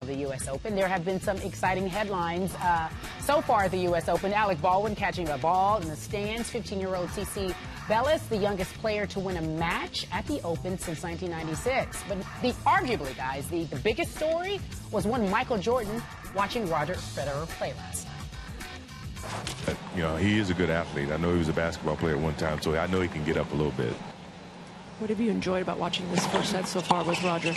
The U.S. Open. There have been some exciting headlines so far at the U.S. Open. Alec Baldwin catching a ball in the stands. 15-year-old CC Bellis, the youngest player to win a match at the Open since 1996. But arguably, guys, the biggest story was when Michael Jordan watching Roger Federer play last night. You know, he is a good athlete. I know he was a basketball player at one time, so I know he can get up a little bit. What have you enjoyed about watching this first set so far with Roger?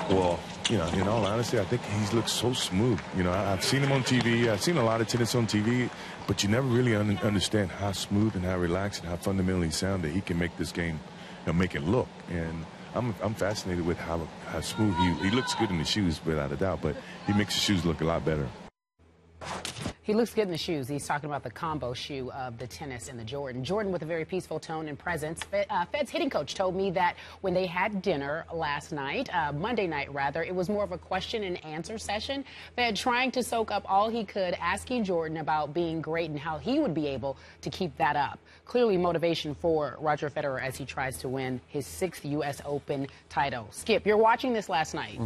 Well, you know, in all honesty, I think he's looked so smooth. You know, I've seen him on TV. I've seen a lot of tennis on TV, but you never really understand how smooth and how relaxed and how fundamentally sound that he can make this game, you know, make it look. And I'm fascinated with how smooth he looks good in the shoes, without a doubt, but he makes the shoes look a lot better. He looks good in the shoes. He's talking about the combo shoe of the tennis and the Jordan. Jordan with a very peaceful tone and presence. Fed's hitting coach told me that when they had dinner last night, Monday night rather, it was more of a question and answer session. Fed trying to soak up all he could, asking Jordan about being great and how he would be able to keep that up. Clearly motivation for Roger Federer as he tries to win his 6th U.S. Open title. Skip, you're watching this last night.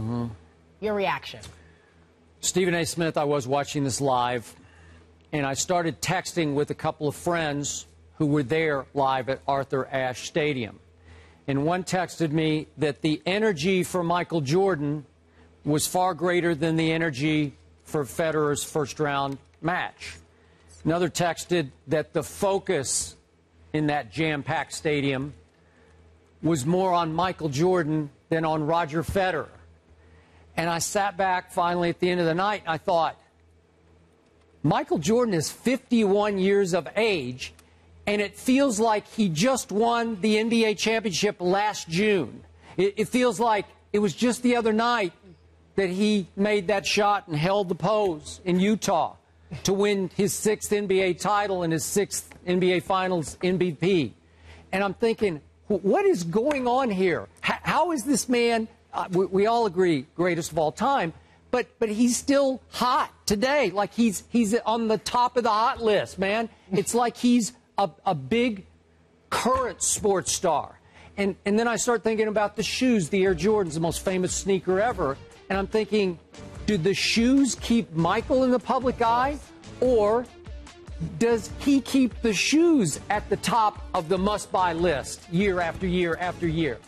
Your reaction? Stephen A. Smith, I was watching this live, and I started texting with a couple of friends who were there live at Arthur Ashe Stadium. And one texted me that the energy for Michael Jordan was far greater than the energy for Federer's first-round match. Another texted that the focus in that jam-packed stadium was more on Michael Jordan than on Roger Federer. And I sat back finally at the end of the night, and I thought, Michael Jordan is 51 years of age, and it feels like he just won the NBA championship last June. It feels like it was just the other night that he made that shot and held the pose in Utah to win his 6th NBA title and his 6th NBA Finals MVP. And I'm thinking, what is going on here? How is this man... we all agree, greatest of all time, but he's still hot today. Like he's on the top of the hot list, man. It's like he's a big current sports star. And then I start thinking about the shoes, the Air Jordans, the most famous sneaker ever. And I'm thinking, do the shoes keep Michael in the public eye, or does he keep the shoes at the top of the must-buy list year after year after year?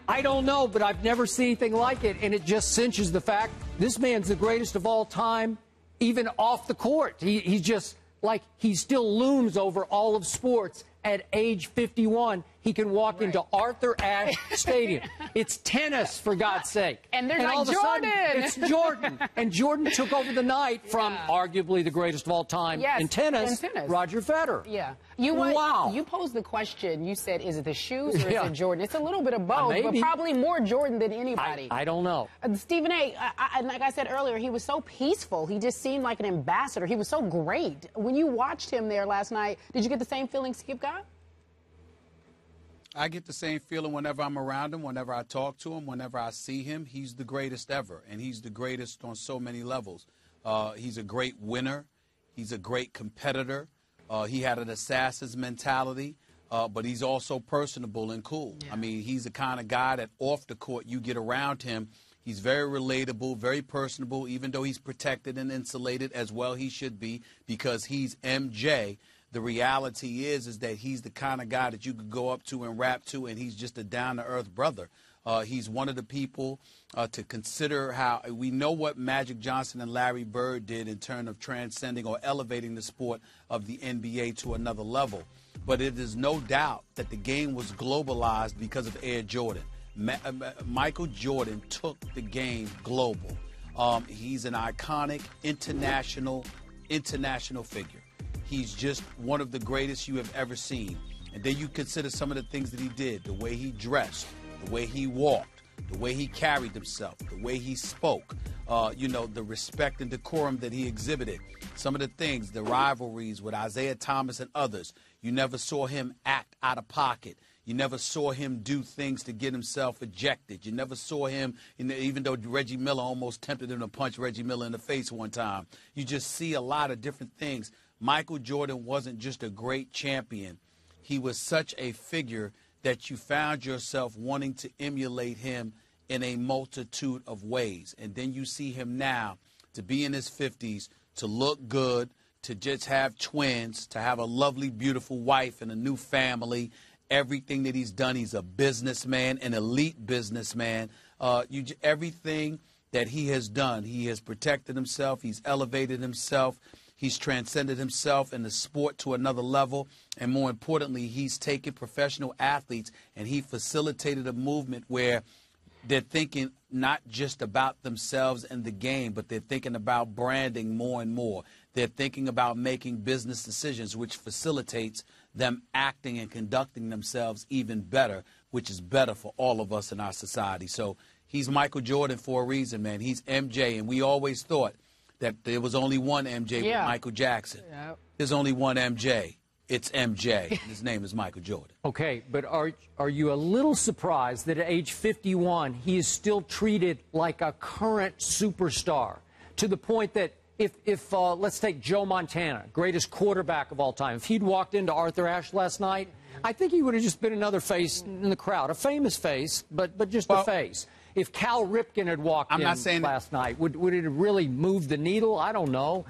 I don't know, but I've never seen anything like it, and it just cinches the fact this man's the greatest of all time, even off the court. He's just like he still looms over all of sports. At age 51, he can walk into Arthur Ashe Stadium. It's tennis, for God's sake. And there's all like of a Jordan. sudden, it's Jordan. And Jordan took over the night from arguably the greatest of all time in tennis, Roger Federer. Yeah. Wow. You posed the question. You said, is it the shoes or is it Jordan? It's a little bit of both, but probably more Jordan than anybody. I don't know. Stephen A., like I said earlier, he was so peaceful. He just seemed like an ambassador. He was so great. When you watched him there last night, did you get the same feeling Skip got? I get the same feeling whenever I'm around him, whenever I talk to him, whenever I see him. He's the greatest ever, and he's the greatest on so many levels. He's a great winner. He's a great competitor. He had an assassin's mentality, but he's also personable and cool. Yeah. I mean, he's the kind of guy that off the court you get around him. He's very relatable, very personable, even though he's protected and insulated as well he should be because he's MJ. The reality is that he's the kind of guy that you could go up to and rap to, and he's just a down-to-earth brother. He's one of the people to consider how we know what Magic Johnson and Larry Bird did in terms of transcending or elevating the sport of the NBA to another level. But it is no doubt that the game was globalized because of Air Jordan. Michael Jordan took the game global. He's an iconic international figure. He's just one of the greatest you have ever seen. And then you consider some of the things that he did, the way he dressed, the way he walked, the way he carried himself, the way he spoke, the respect and decorum that he exhibited. Some of the things, the rivalries with Isaiah Thomas and others, you never saw him act out of pocket. You never saw him do things to get himself ejected. You never saw him, even though Reggie Miller almost tempted him to punch Reggie Miller in the face one time. You just see a lot of different things. Michael Jordan wasn't just a great champion. He was such a figure that you found yourself wanting to emulate him in a multitude of ways. And then you see him now to be in his 50s, to look good, to just have twins, to have a lovely, beautiful wife and a new family. Everything that he's done, he's a businessman, an elite businessman. Everything that he has done, he has protected himself, he's elevated himself, he's transcended himself in the sport to another level, and more importantly, he's taken professional athletes and he facilitated a movement where they're thinking not just about themselves and the game, but they're thinking about branding more and more. They're thinking about making business decisions, which facilitates them acting and conducting themselves even better, which is better for all of us in our society. So he's Michael Jordan for a reason, man. He's MJ, and we always thought that there was only one MJ with Michael Jackson. Yeah. There's only one MJ. It's MJ. His name is Michael Jordan. Okay, but are you a little surprised that at age 51 he is still treated like a current superstar, to the point that if let's take Joe Montana, greatest quarterback of all time, if he'd walked into Arthur Ashe last night, I think he would have just been another face in the crowd, a famous face, but just a face. If Cal Ripken had walked in last night, would it have really moved the needle? I don't know.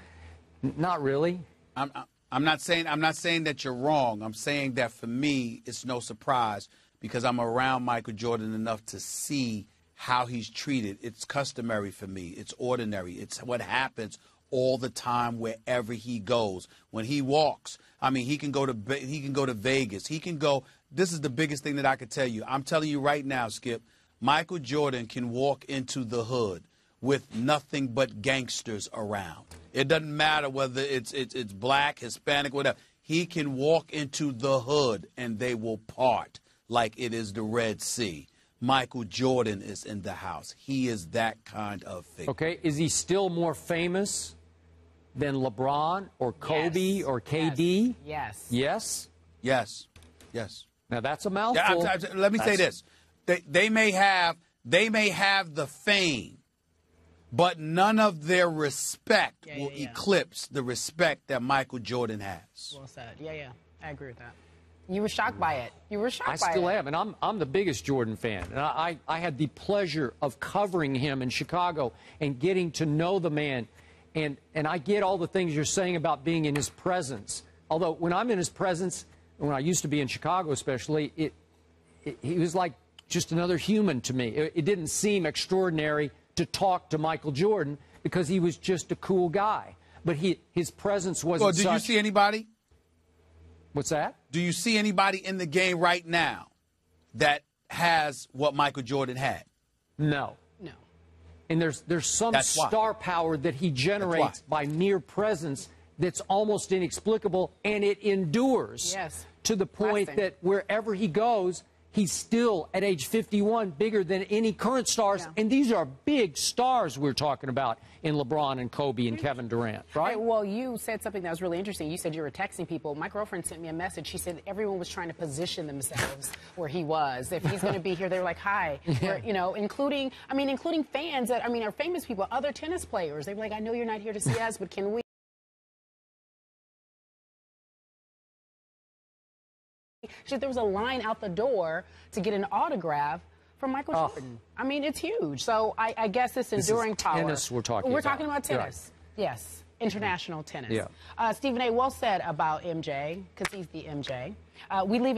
Not really. I'm not saying that you're wrong. I'm saying that for me, it's no surprise because I'm around Michael Jordan enough to see how he's treated. It's customary for me. It's ordinary. It's what happens all the time wherever he goes. When he walks, I mean, he can go to Vegas. He can go. This is the biggest thing that I could tell you. I'm telling you right now, Skip, Michael Jordan can walk into the hood with nothing but gangsters around. It doesn't matter whether it's black, Hispanic, whatever. He can walk into the hood and they will part like it is the Red Sea. Michael Jordan is in the house. He is that kind of figure. Okay, is he still more famous than LeBron or Kobe or KD? Yes. Yes? Yes. Yes. Now that's a mouthful. Let me say this. They may have the fame, but none of their respect will eclipse the respect that Michael Jordan has. Well said. Yeah. I agree with that. You were shocked by it. You were shocked by it. I still am, and I'm the biggest Jordan fan. And I had the pleasure of covering him in Chicago and getting to know the man. And I get all the things you're saying about being in his presence. Although when I'm in his presence, when I used to be in Chicago especially, he was like just another human to me. It didn't seem extraordinary to talk to Michael Jordan because he was just a cool guy. But his presence wasn't such. Well, did you see anybody? What's that? Do you see anybody in the game right now that has what Michael Jordan had? No. No. And there's some star power that he generates by mere presence that's almost inexplicable, and it endures to the point that wherever he goes, he's still, at age 51, bigger than any current stars. Yeah. And these are big stars we're talking about in LeBron and Kobe and Kevin Durant, right? Hey, well, you said something that was really interesting. You said you were texting people. My girlfriend sent me a message. She said everyone was trying to position themselves where he was. If he's going to be here, they were like, hi. Or, you know, including fans that, are famous people, other tennis players. They were like, I know you're not here to see us, but can we? She said there was a line out the door to get an autograph from Michael Jordan. I mean, it's huge. So I guess this enduring power. Tennis we're talking about. We're talking about tennis. Right. Yes, international tennis. Yeah. Stephen A. well said about MJ, because he's the MJ. We leave it